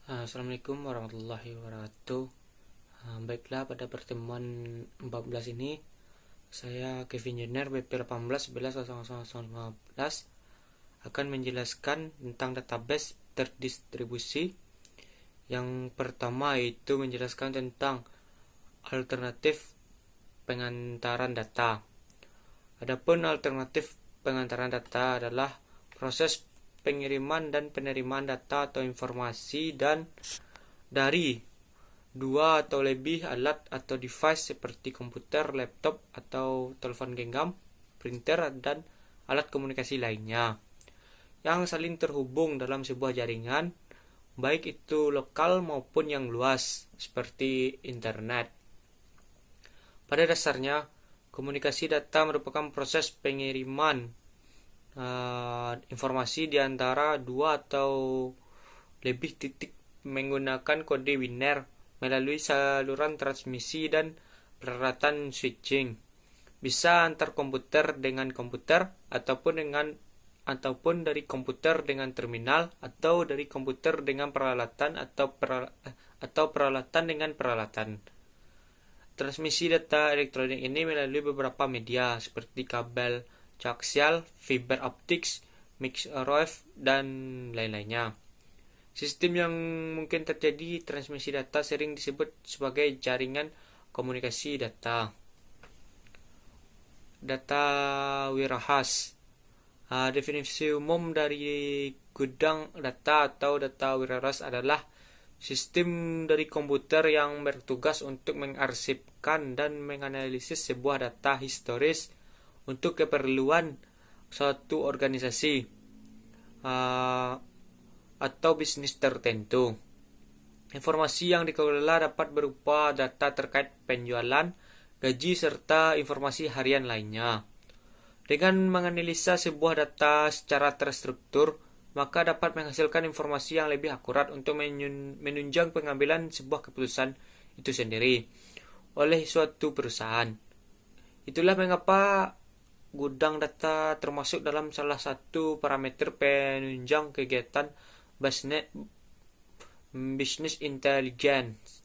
Assalamualaikum warahmatullahi wabarakatuh. Baiklah, pada pertemuan 14 ini saya Kevin Jenner BP 18 11 00 15 akan menjelaskan tentang database terdistribusi. Yang pertama itu menjelaskan tentang alternatif pengantaran data. Adapun alternatif pengantaran data adalah proses pengiriman dan penerimaan data atau informasi dan dari dua atau lebih alat atau device seperti komputer, laptop, atau telepon genggam, printer, dan alat komunikasi lainnya yang saling terhubung dalam sebuah jaringan, baik itu lokal maupun yang luas seperti internet. Pada dasarnya, komunikasi data merupakan proses pengiriman informasi di antara dua atau lebih titik menggunakan kode biner melalui saluran transmisi dan peralatan switching. Bisa antar komputer dengan komputer ataupun dari komputer dengan terminal atau dari komputer dengan peralatan atau peralatan dengan peralatan. Transmisi data elektronik ini melalui beberapa media seperti kabel koaksial, fiber optics, microwave, dan lain-lainnya. Sistem yang mungkin terjadi transmisi data sering disebut sebagai jaringan komunikasi data. Data warehouse. Definisi umum dari gudang data atau data warehouse adalah sistem dari komputer yang bertugas untuk mengarsipkan dan menganalisis sebuah data historis untuk keperluan suatu organisasi atau bisnis tertentu. Informasi yang dikelola dapat berupa data terkait penjualan, gaji, serta informasi harian lainnya. Dengan menganalisa sebuah data secara terstruktur, maka dapat menghasilkan informasi yang lebih akurat untuk menunjang pengambilan sebuah keputusan itu sendiri oleh suatu perusahaan. Itulah mengapa gudang data termasuk dalam salah satu parameter penunjang kegiatan business intelligence.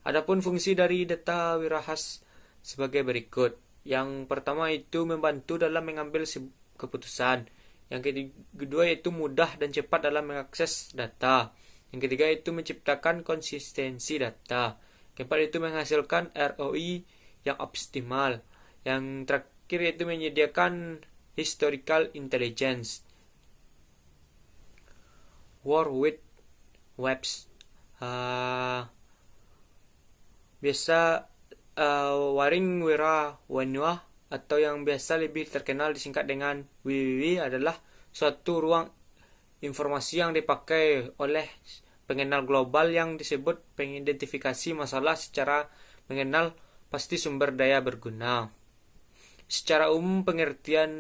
Adapun fungsi dari data warehouse sebagai berikut. Yang pertama itu membantu dalam mengambil keputusan. Yang kedua itu mudah dan cepat dalam mengakses data. Yang ketiga itu menciptakan konsistensi data. Keempat itu menghasilkan ROI yang optimal. Yang terakhir yaitu menyediakan historical intelligence. World Wide Webs. Biasa Waring Wira Wanua atau yang biasa lebih terkenal disingkat dengan WWW adalah suatu ruang informasi yang dipakai oleh pengenal global yang disebut pengidentifikasi masalah secara mengenal pasti sumber daya berguna. Secara umum pengertian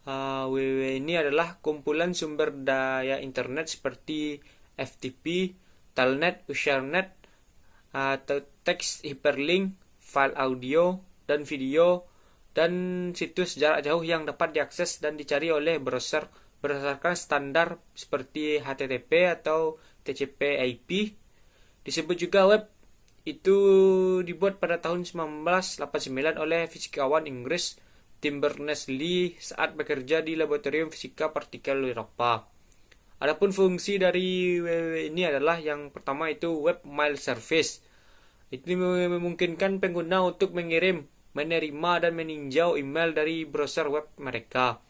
WWW ini adalah kumpulan sumber daya internet seperti FTP, Telnet, Usernet, atau teks hyperlink, file audio dan video, dan situs jarak jauh yang dapat diakses dan dicari oleh browser berdasarkan standar seperti HTTP atau TCP/IP. Disebut juga web. Itu dibuat pada tahun 1989 oleh fisikawan Inggris Tim Berners-Lee saat bekerja di Laboratorium Fisika Partikel Eropa. Adapun fungsi dari WWW ini adalah yang pertama itu Web Mail Service. Itu memungkinkan pengguna untuk mengirim, menerima, dan meninjau email dari browser web mereka.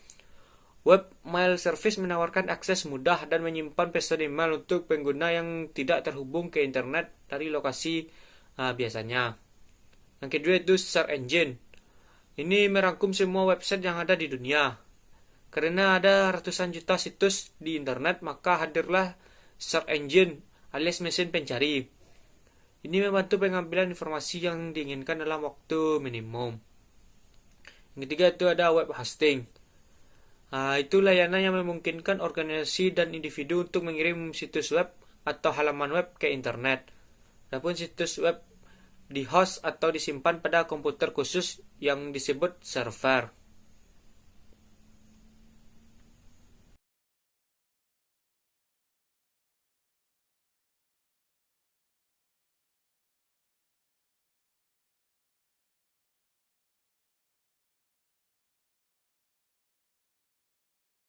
Web Mail Service menawarkan akses mudah dan menyimpan pesan email untuk pengguna yang tidak terhubung ke internet dari lokasi biasanya. Yang kedua itu Search Engine. Ini merangkum semua website yang ada di dunia. Karena ada ratusan juta situs di internet, maka hadirlah Search Engine alias mesin pencari. Ini membantu pengambilan informasi yang diinginkan dalam waktu minimum. Yang ketiga itu ada web hosting. Itu layanan yang memungkinkan organisasi dan individu untuk mengirim situs web atau halaman web ke internet. Adapun situs web di host atau disimpan pada komputer khusus yang disebut server.